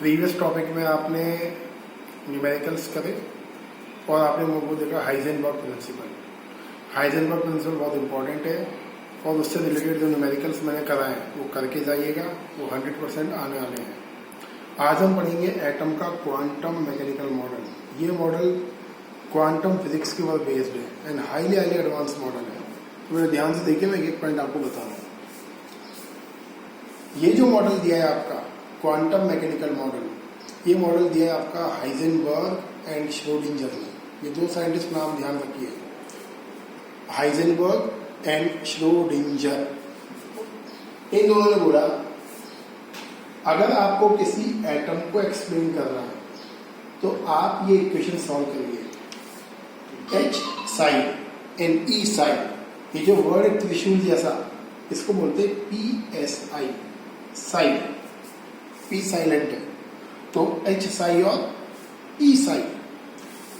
Previous topic में आपने numericals करे और आपने वो देखा हाइजेनबर्ग प्रिंसिपल। हाइजेनबर्ग प्रिंसिपल बहुत इंपॉर्टेंट है और उससे रिलेटेड जो न्यूमेरिकल्स मैंने कराए वो करके जाइएगा, वो 100% आने वाले हैं। आज हम पढ़ेंगे एटम का क्वांटम मैकेनिकल मॉडल। ये मॉडल क्वांटम फिजिक्स के ऊपर बेस्ड है एंड हाईली एडवांस मॉडल है। तो मेरे ध्यान से देखिए, मैं एक पॉइंट आपको बता रहा हूँ। ये जो मॉडल दिया है आपका क्वांटम मैकेनिकल मॉडल, ये मॉडल दिया है आपका हाइजेनबर्ग एंड श्रोडिंगर ने। ये दो साइंटिस्ट नाम ध्यान रखिए, हाइजेनबर्ग एंड श्रोडिंगर। इन दोनों ने बोला अगर आपको किसी एटम को एक्सप्लेन करना है तो आप ये इक्वेशन सॉल्व करिए। H side and E side, ये जो वर्ड है त्रिशूल जैसा, इसको बोलते हैं PSI साइड। पी साइलेंट है तो एच साई और ई साई।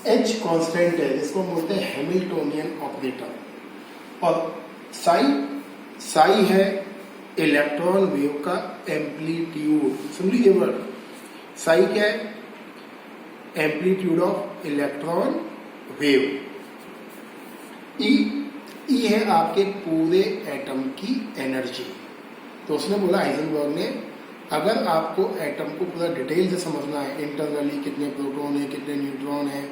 एच कांस्टेंट है जिसको बोलते हैं हैमिल्टोनियन ऑपरेटर, और साई है इलेक्ट्रॉन वेव का एम्पलीट्यूड। सुन लीजिए वर्ड, साई क्या है? Amplitude of electron wave. ई है आपके पूरे एटम की एनर्जी। तो उसने बोला, हाइजेनबर्ग ने, अगर आपको एटम को पूरा डिटेल से समझना है, इंटरनली कितने प्रोटॉन है, कितने न्यूट्रॉन है,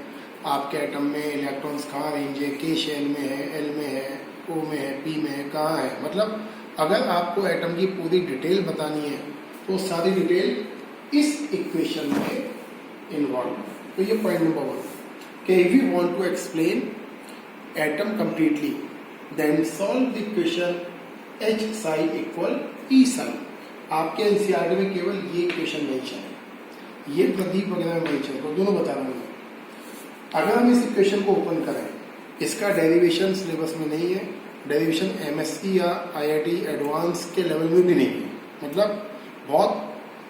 आपके एटम में इलेक्ट्रॉन्स कहाँ रेंज है, के शेल में है, एल में है, ओ में है, पी में है, कहाँ है, मतलब अगर आपको एटम की पूरी डिटेल बतानी है तो सारी डिटेल इस इक्वेशन में इन्वॉल्व है। तो ये पॉइंट नंबर 1 कि if you want to explain atom completely then solve the equation H psi equal E psi। आपके एनसीईआरटी में केवल ये इक्वेशन मेंशन है, ये प्रदीप वगैरह में मेंशन, तो दोनों बता रहा हूँ मैं। अगर हम इस इक्वेशन को ओपन करें, इसका डेरिवेशन सिलेबस में नहीं है, डेरिवेशन MSc या IIT एडवांस के लेवल में भी नहीं है, मतलब बहुत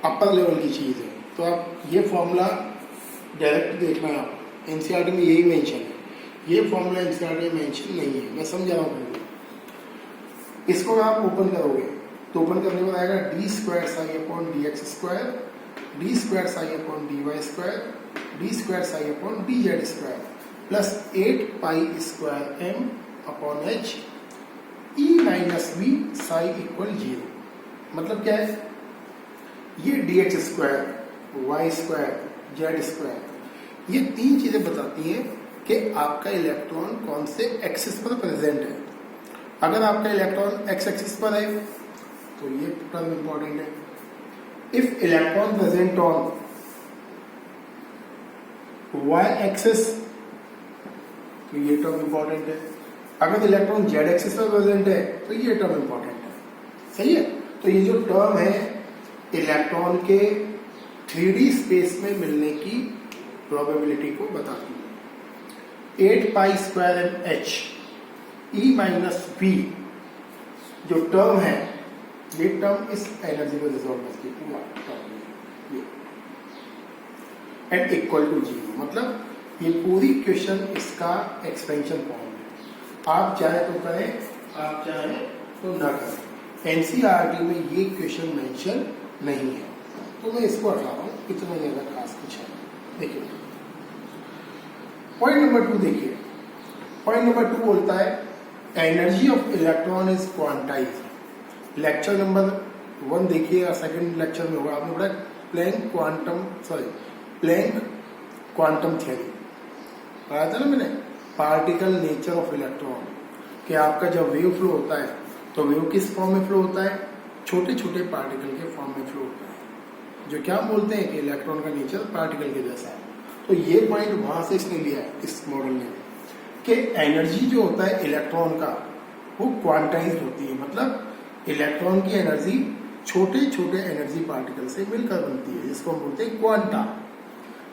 अपर लेवल की चीज़ है। तो आप ये फॉर्मूला डायरेक्ट देखना है, आप एनसीईआरटी में यही मेंशन है, ये फॉर्मूला एनसीईआरटी में मेंशन नहीं है, मैं समझा रहा हूँ। इसको आप ओपन करोगे तो ओपन करने में आएगा D square psi upon D X square, D square psi upon D Y square, D square psi upon D Z square plus 8 pi square M upon H E minus B psi equal 0। मतलब क्या है? ये D X square, Y square, Z square, ये तीन चीजें बताती हैं कि आपका इलेक्ट्रॉन कौन से एक्सिस पर प्रेजेंट है। अगर आपका इलेक्ट्रॉन एक्स एक्सिस पर है तो ये टर्म इंपॉर्टेंट है। If electron present on Y axis तो ये टर्म इंपॉर्टेंट है। अगर इलेक्ट्रॉन जेड एक्सिस पर प्रेजेंट है तो ये टर्म इंपॉर्टेंट है। सही है? तो ये जो टर्म है इलेक्ट्रॉन के 3D स्पेस में मिलने की प्रोबेबिलिटी को बताती है। 8 pi square M H E minus B जो टर्म है, ये टर्म इस एनर्जी को रिजॉल्व करती है पूरा टर्म, एंड इक्वल टू 0। मतलब ये पूरी क्वेश्चन इसका एक्सपेंशन फॉर्म है। आप चाहे तो करें, आप चाहे तो ना करें। एनसीईआरटी में ये क्वेश्चन मेंशन नहीं है, तो मैं इसको हटा रहा हूँ, इतना ज्यादा खास कुछ है। देखिए पॉइंट नंबर 2 देखिए, पॉइंट नंबर 2 बोलता है energy of electron is quantized. Lecture number 1 देखिए या सेकंड लेक्चर में होगा, आपने पढ़ा प्लैंक क्वांटम थ्योरी पढ़ाया था ना मैंने, पार्टिकल नेचर ऑफ इलेक्ट्रॉन, कि आपका जब वेव फ्लो होता है तो वेव किस फॉर्म में फ्लो होता है? छोटे छोटे पार्टिकल के फॉर्म में फ्लो होता है, जो क्या बोलते हैं कि इलेक्ट्रॉन का नेचर पार्टिकल के जैसा है। तो ये पॉइंट वहां से इसने लिया है इस मॉडल ने, कि एनर्जी जो होता है इलेक्ट्रॉन का वो क्वांटाइज्ड होती है। मतलब इलेक्ट्रॉन की एनर्जी छोटे छोटे एनर्जी पार्टिकल से मिलकर बनती है, जिसको हम बोलते हैं क्वांटा।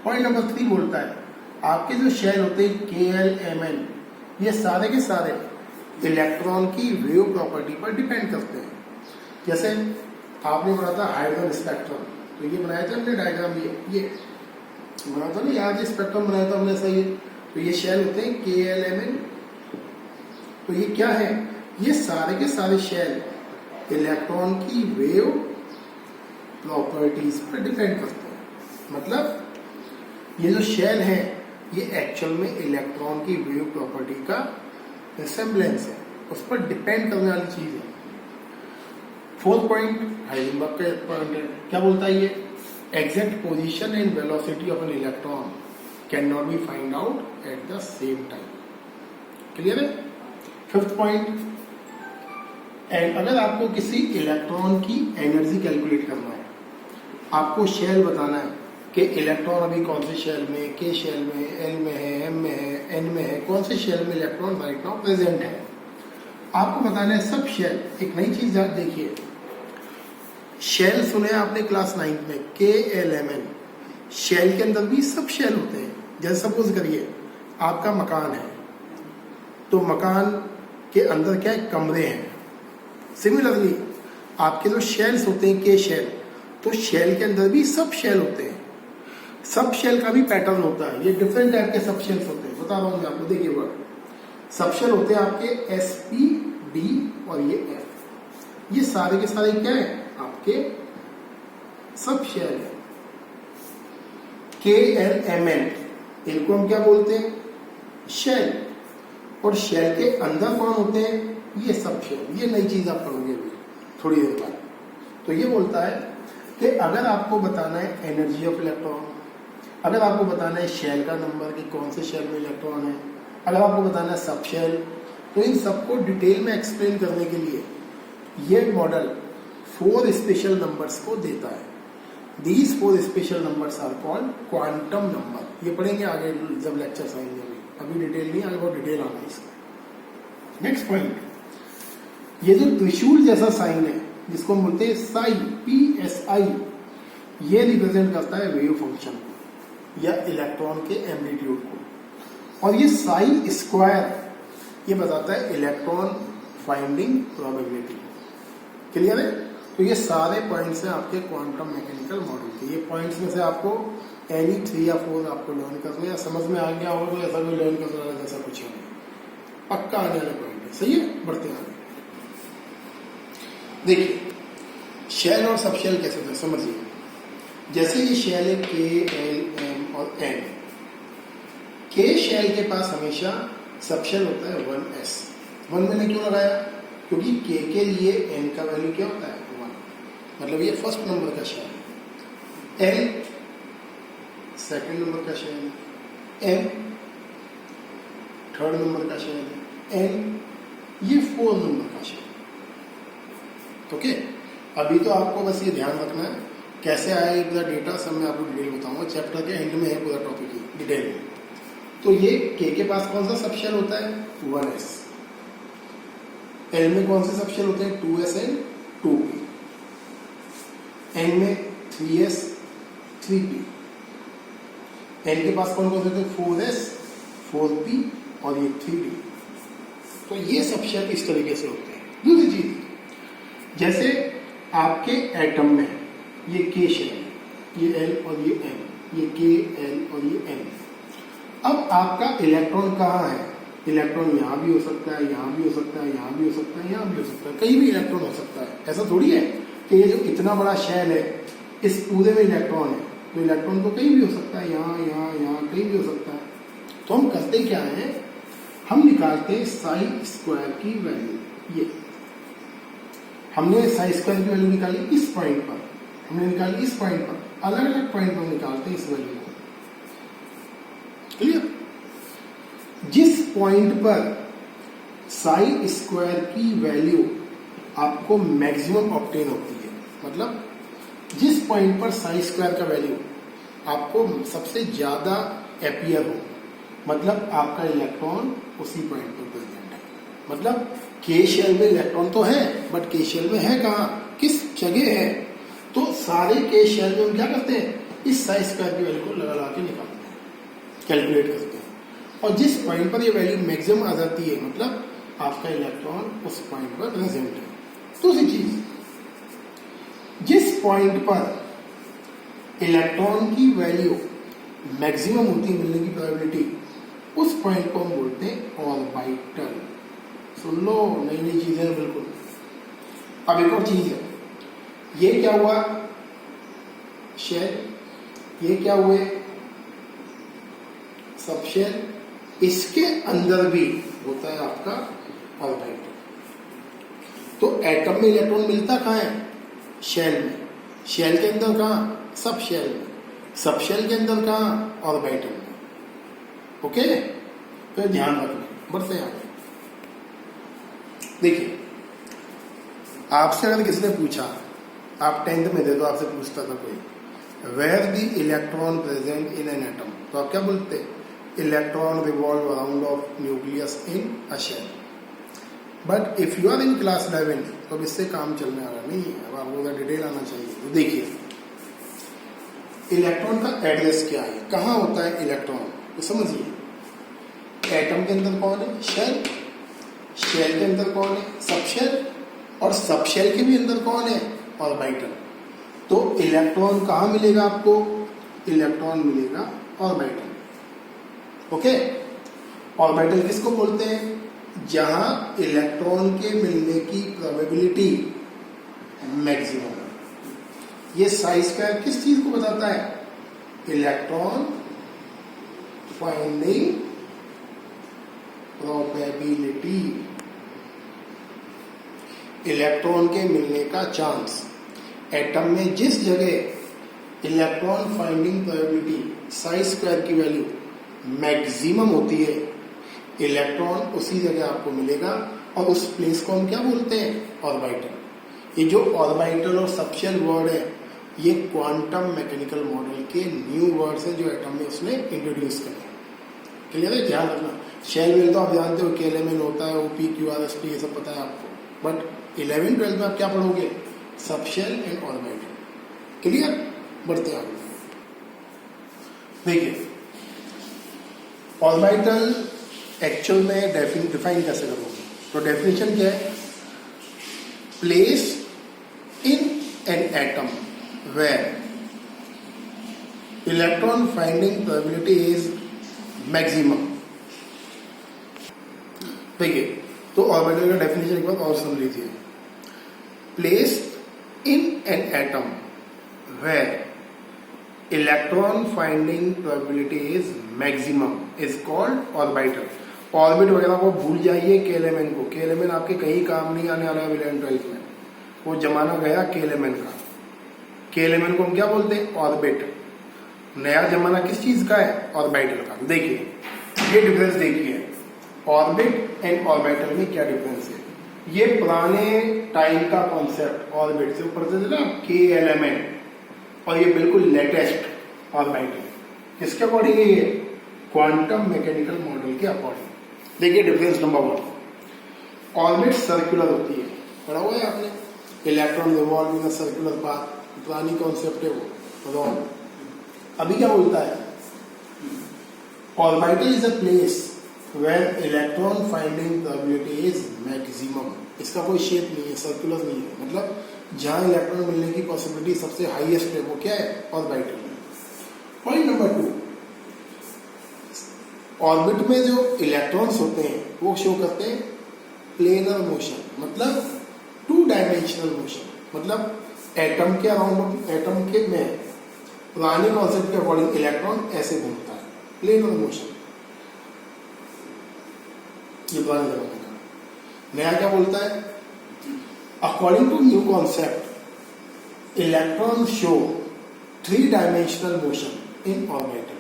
पॉइंट नंबर 3 बोलता है आपके जो शेल होते हैं KLMN, ये सारे के सारे इलेक्ट्रॉन की वेव प्रॉपर्टी पर डिपेंड करते हैं। जैसे आपने बनाया था हाइड्रोजन स्पेक्ट्रम, तो ये बनाया था हमने डायग्राम, ये बनाया था ना, यहाँ जो स्पेक्ट्रम बनाया था हमने, सही है। तो ये शेल होते हैं KLMN। तो ये क्या है? ये सारे के सारे शेल इलेक्ट्रॉन की वेव प्रॉपर्टीज पर डिपेंड करते हैं। मतलब ये जो शेल है ये एक्चुअल में इलेक्ट्रॉन की वेव प्रॉपर्टी का रिसेम्बलेंस है, उस पर डिपेंड करने वाली चीज है। फोर्थ पॉइंट हाइजेनबर्ग का पॉइंट है, क्या बोलता है ये? Exact position and velocity of an electron can not be find out at the same time. Clear है? फिफ्थ पॉइंट, एंड अगर आपको किसी इलेक्ट्रॉन की एनर्जी कैलकुलेट करना है, आपको शेल बताना है कि इलेक्ट्रॉन अभी कौन से शेल में, के शेल में, एल में है, एम में है, एन में है, कौन से शेल में इलेक्ट्रॉन राइट नाउ प्रेजेंट है, आपको बताना है सब शेल। एक नई चीज देखिए, शेल सुने आपने क्लास 9 में, के एल एम एन। शेल के अंदर भी सब शेल होते हैं। जैसे सपोज करिए आपका मकान है, तो मकान के अंदर क्या है? कमरे हैं। सिमिलरली आपके जो शेल्स होते हैं, के शेल, तो शेल के अंदर भी सब शेल होते हैं। सब शेल का भी पैटर्न होता है। ये डिफरेंट टाइप के सब शेल्स होते हैं, बता रहा हूं मैं आपको। देखिए वर्ड सब शेल होते हैं आपके एस, पी, डी और ये एफ। ये सारे के सारे क्या है? आपके सब शेल है। के एल एम एन, इनको हम क्या बोलते हैं? शेल। और शेल के अंदर कौन होते हैं? ये सब शेल। ये नई चीज आप पढ़ोगे अभी थोड़ी देर बाद। तो ये बोलता है कि अगर आपको बताना है एनर्जी ऑफ इलेक्ट्रॉन, अगर आपको बताना है शेल का नंबर कि कौन से शेल में इलेक्ट्रॉन है, अगर आपको बताना है सब शेल, तो इन सबको डिटेल में एक्सप्लेन करने के लिए ये मॉडल 4 स्पेशल नंबर्स को देता है। These 4 special numbers are called quantum number. ये पढ़ेंगे आगे जब लेक्चर्स आएंगे, अभी डिटेल नहीं, आगे बहुत डिटेल आना है इसका। नेक्स्ट पॉइंट, ये जो त्रिशूल जैसा साइन है जिसको हम बोलते हैं साई, PSI, ये रिप्रेजेंट करता है वेव फंक्शन को या इलेक्ट्रॉन के एम्पलीट्यूड को। और ये साई स्क्वायर ये बताता है इलेक्ट्रॉन फाइंडिंग प्रोबेबिलिटी। क्लियर है? तो ये सारे पॉइंट्स हैं आपके क्वांटम मैकेनिकल मॉडल के। ये पॉइंट्स में से आपको एनी 3 या 4 आपको लर्न करना है। समझ में आ गया हो तो ऐसा कोई लर्न करने वाला जैसा कुछ नहीं, पक्का आने वाला पॉइंट है। सही है? बढ़ते आगे। देखिए शेल और सब शेल कैसे होते हैं समझिए। जैसे ये शेल है के, एल, एम और एन। के शेल के पास हमेशा सब शेल होता है 1s। 1 मैंने क्यों लगाया? क्योंकि के लिए एन का वैल्यू क्या होता है? 1। मतलब ये फर्स्ट नंबर का शेल है। एल सेकंड नंबर का शेल है। एम थर्ड नंबर का शेल है। एन ये 4 नंबर का शेल है। ओके, अभी तो आपको बस ये ध्यान रखना है कैसे आया ये पूरा डेटा, सब मैं आपको डिटेल बताऊंगा। चैप्टर के एंड में है पूरा टॉपिक ही डिटेल में। तो ये के पास कौन सा सब शेल होता है? 1s। एल में कौन से सब शेल होते हैं? 2s and 2p। एन में 3s 3p। एन के पास कौन कौन से होते हैं? 4s 4p और ये 3d। तो ये सब शेल इस तरीके से होते हैं। दूसरी चीज, जैसे आपके एटम में ये के शेल, ये एल और ये एम, ये के, एल और ये एम। अब आपका इलेक्ट्रॉन कहाँ है? इलेक्ट्रॉन यहाँ भी हो सकता है, यहाँ भी हो सकता है, यहाँ भी हो सकता है, यहाँ भी हो सकता है, कहीं भी इलेक्ट्रॉन हो सकता है। ऐसा थोड़ी है कि ये जो इतना बड़ा शेल है इस पूरे में इलेक्ट्रॉन है, तो इलेक्ट्रॉन तो कहीं भी हो सकता है, यहाँ यहाँ यहाँ कहीं भी हो सकता है। तो हम करते क्या है, हम निकालते हैं साई स्क्वायर की वैल्यू। ये हमने साई स्क्वायर की वैल्यू निकाली इस पॉइंट पर, हमने निकाली इस पॉइंट पर, अलग अलग पॉइंट पर निकालते हैं इस वैल्यू को। क्लियर? जिस पॉइंट पर साई स्क्वायर की वैल्यू आपको मैक्सिमम ऑब्टेन होती है, मतलब जिस पॉइंट पर साई स्क्वायर का वैल्यू आपको सबसे ज्यादा अपीयर हो, मतलब आपका इलेक्ट्रॉन उसी पॉइंट पर प्रेजेंट है। मतलब के शेल में इलेक्ट्रॉन तो है, बट के शेल में है कहाँ, किस जगह है? तो सारे के शेल में हम क्या करते हैं, इस साई स्क्वायर की वैल्यू को लगा के निकालते हैं, कैलकुलेट करते हैं। और जिस पॉइंट पर ये वैल्यू मैक्सिमम आ जाती है, मतलब आपका इलेक्ट्रॉन उस पॉइंट पर प्रेजेंट है। दूसरी चीज, जिस पॉइंट पर इलेक्ट्रॉन की वैल्यू मैक्सिमम होती है मिलने की प्रोबेबिलिटी, उस पॉइंट को हम बोलते हैं ऑर्बिटल। सुन लो, नई नई चीजें बिल्कुल। अब एक और चीज है, ये क्या हुआ, शेल, ये क्या हुए सब शेल, इसके अंदर भी होता है आपका ऑर्बिटल। तो एटम में इलेक्ट्रॉन मिलता कहाँ है, शेल में, शेल के अंदर कहाँ, सब शेल में, सब शेल के अंदर कहाँ, ऑर्बिटल में। ओके, तो ध्यान रखना, बढ़ते आगे। देखिए आपसे अगर किसी ने पूछा, आप 10th में थे तो आपसे पूछता था कोई, where the electron present in an atom, तो आप क्या बोलते, electron revolve around of nucleus in a shell. But if you are in class 11 तो अब इससे काम चलने वाला नहीं है, अब आपको डिटेल आना चाहिए। तो देखिए इलेक्ट्रॉन का एड्रेस क्या है, कहाँ होता है इलेक्ट्रॉन, तो समझिए एटम के अंदर कौन है, शेल, शेल के अंदर कौन है, सब शेल, और सब शेल के भी अंदर कौन है, ऑर्बिटल। तो इलेक्ट्रॉन कहाँ मिलेगा आपको, इलेक्ट्रॉन मिलेगा ऑर्बिटल। ओके, ऑर्बिटल किसको बोलते हैं, जहां इलेक्ट्रॉन के मिलने की प्रोबेबिलिटी मैक्सिमम है। ये साइज स्क्वायर किस चीज को बताता है, इलेक्ट्रॉन फाइंडिंग प्रोबेबिलिटी, इलेक्ट्रॉन के मिलने का चांस। एटम में जिस जगह electron finding probability size square की वैल्यू मैक्सिमम होती है, इलेक्ट्रॉन उसी जगह आपको मिलेगा, और उस प्लेस को हम क्या बोलते हैं, ऑर्बिटल। ये जो ऑर्बिटल और सबशेल वर्ड है, ये क्वांटम मैकेनिकल मॉडल के न्यू वर्ड्स है जो एटम में उसने इंट्रोड्यूस करे। क्लियर है, ध्यान रखना। शेल वेल तो आप जानते हो, केएलएमएन होता है, ओपी क्यूआरएसपी, ये सब पता है आपको। बट 11th-12th में आप क्या पढ़ोगे, सबशेल एंड ऑर्बिटल। क्लियर, बढ़ते आगे। देखिए ऑर्बिटल एक्चुअल में डिफाइन कैसे करोगे, तो डेफिनेशन क्या है, place in an atom where electron finding probability is maximum. देखिए तो ऑर्बिटल का डेफिनेशन एक बार और सुन लीजिए, place in an atom where electron finding probability is maximum is called orbital. Orbit वगैरह को भूल जाइए, केएलएमएन को, केएलएमएन आपके कहीं काम नहीं आने वाला है 11th-12th में, वो जमाना गया केएलएमएन का। केएलएमएन को हम क्या बोलते हैं, ऑर्बिट। नया जमाना किस चीज का है, ऑर्बिटल का। देखिए ये डिफरेंस देखिए, ऑर्बिट एंड ऑर्बिटल में क्या डिफरेंस है। ये पुराने टाइम का कॉन्सेप्ट ऑर्बिट से ऊपर से ना केएलएमएन, और ये बिल्कुल लेटेस्ट ऑर्बिटल, किसके अकॉर्डिंग है, ये क्वांटम मैकेनिकल मॉडल के अकॉर्डिंग। देखिए डिफरेंस नंबर 1, ऑर्बिट सर्कुलर होती है, पढ़ा हुआ है आपने, electron revolve in a circular path, पुरानी कॉन्सेप्ट है वो, रॉन्ग। अभी क्या बोलता है, orbital is a place where electron finding probability is maximum. इसका कोई शेप नहीं है, सर्कुलर नहीं है, मतलब जहां इलेक्ट्रॉन मिलने की पॉसिबिलिटी सबसे हाईएस्ट है वो क्या है, ऑर्बिटल में। पॉइंट नंबर 2, ऑर्बिट में जो इलेक्ट्रॉन्स होते हैं वो शो करते हैं प्लेनर मोशन, मतलब 2 डायमेंशनल मोशन। मतलब एटम के अराउंड, एटम के में पुराने कॉन्सेप्ट के अकॉर्डिंग इलेक्ट्रॉन ऐसे घूमता है, प्लेनर मोशन। ये पुराने जमाने का। नया क्या बोलता है, according to new concept electron show 3 dimensional motion in orbital.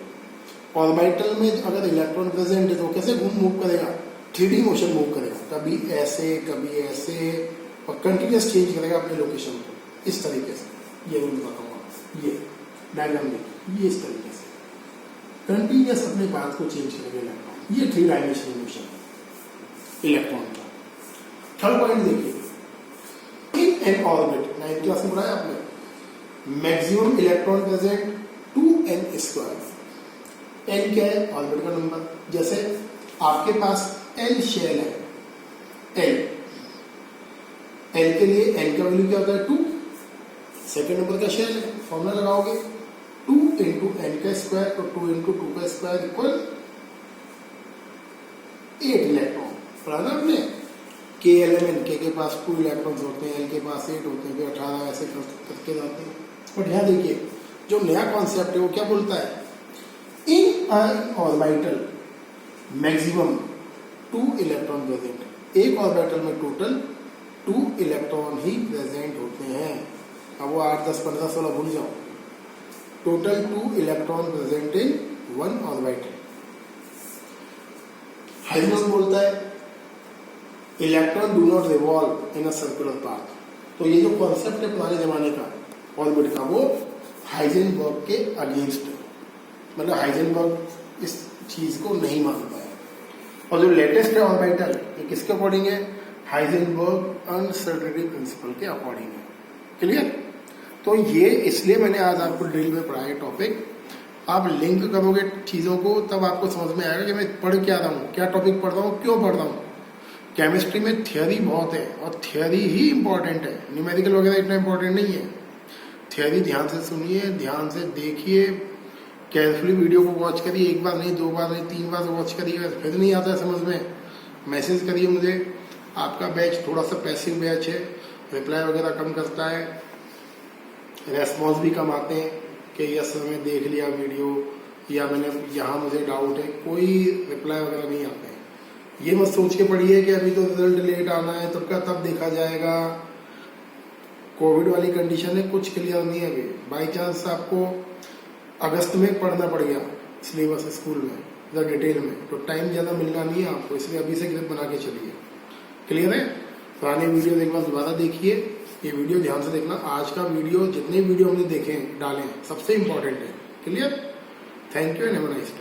Orbital में अगर इलेक्ट्रॉन प्रेजेंट है तो कैसे मूव करेगा, 3D मोशन मूव करेगा, कभी ऐसे कभी ऐसे, और कंटिन्यूस चेंज करेगा अपने लोकेशन को, इस तरीके से। ये मैं बताऊंगा, ये डायग्राम देखिए, ये इस तरीके से कंटिन्यूस अपने पाथ को चेंज करेगा इलेक्ट्रॉन। ये 3 डायमेंशनल मोशन इलेक्ट्रॉन का। थर्ड पॉइंट देखिए, in an orbit, 9th class में पढ़ाया आपने, maximum electron present 2n²। n क्या है, ऑर्बिट का नंबर। जैसे आपके पास l शेल है, l के लिए n का वैल्यू क्या होता है, 2। सेकेंड नंबर का शेल है, फॉर्मूला लगाओगे 2 × n का स्क्वायर, तो 2 × 2 का स्क्वायर इक्वल 8 इलेक्ट्रॉन। पढ़ा ना आपने, केएलएमएन, के पास 2 इलेक्ट्रॉन्स होते हैं, l के पास 8 होते हैं, फिर 18 ऐसे करके जाते हैं। और यहाँ देखिए जो नया कॉन्सेप्ट है वो क्या बोलता है, in an orbital maximum 2 electron present. एक ऑर्बिटल में टोटल 2 इलेक्ट्रॉन ही प्रेजेंट होते हैं। अब वो 8, 10, 15, 16 भूल जाओ, टोटल 2 इलेक्ट्रॉन प्रेजेंट इन 1 ऑर्बिटल। हाइजेनबर्ग बोलता है electron do not revolve in a circular path. तो ये जो कॉन्सेप्ट है पुराने जमाने का ऑर्बिट का, वो हाइजेनबर्ग के अगेंस्ट है, मतलब हाइजेनबर्ग इस चीज को नहीं मानता है। और जो लेटेस्ट है ऑर्बिटल, ये किसके अकॉर्डिंग है, हाइजेनबर्ग अनसर्टेनिटी प्रिंसिपल के अकॉर्डिंग है। क्लियर? तो ये इसलिए मैंने आज आपको डिटेल में पढ़ाया टॉपिक। आप लिंक करोगे चीजों को तब आपको समझ में आएगा कि मैं पढ़ क्या रहा हूँ, क्या टॉपिक पढ़ रहा हूँ, क्यों पढ़ रहा हूँ। केमिस्ट्री में थियोरी बहुत है और थियोरी ही इंपॉर्टेंट है, न्यूमेरिकल वगैरह इतना इंपॉर्टेंट नहीं है। थियोरी ध्यान से सुनिए, ध्यान से देखिए, केयरफुली वीडियो को वॉच करिए, 1 बार नहीं, 2 बार नहीं, 3 बार वॉच करिए, फिर नहीं आता है समझ में, मैसेज करिए मुझे। आपका बैच थोड़ा सा पैसिव बैच है, रिप्लाई वगैरह कम करता है, रेस्पॉन्स भी कम आते हैं कि यस मैंने देख लिया वीडियो या मैंने यहाँ मुझे डाउट है, कोई रिप्लाई वगैरह नहीं आते हैं। ये मत सोच के पढ़िए कि अभी तो रिजल्ट लेट आना है, तब का तब देखा जाएगा। कोविड वाली कंडीशन है, कुछ क्लियर नहीं है अभी। बाई चांस आपको अगस्त में पढ़ना पड़ गया सिलेबस स्कूल में डिटेल में, तो टाइम ज़्यादा मिलना नहीं है आपको, इसलिए अभी से ग्रिप बना के चलिए। क्लियर है? पुराने वीडियो एक बार दोबारा देखिए, ये वीडियो ध्यान से देखना। आज का वीडियो, जितने वीडियो हमने देखे डाले, सबसे इंपॉर्टेंट है। Clear? Thank you and have a nice day.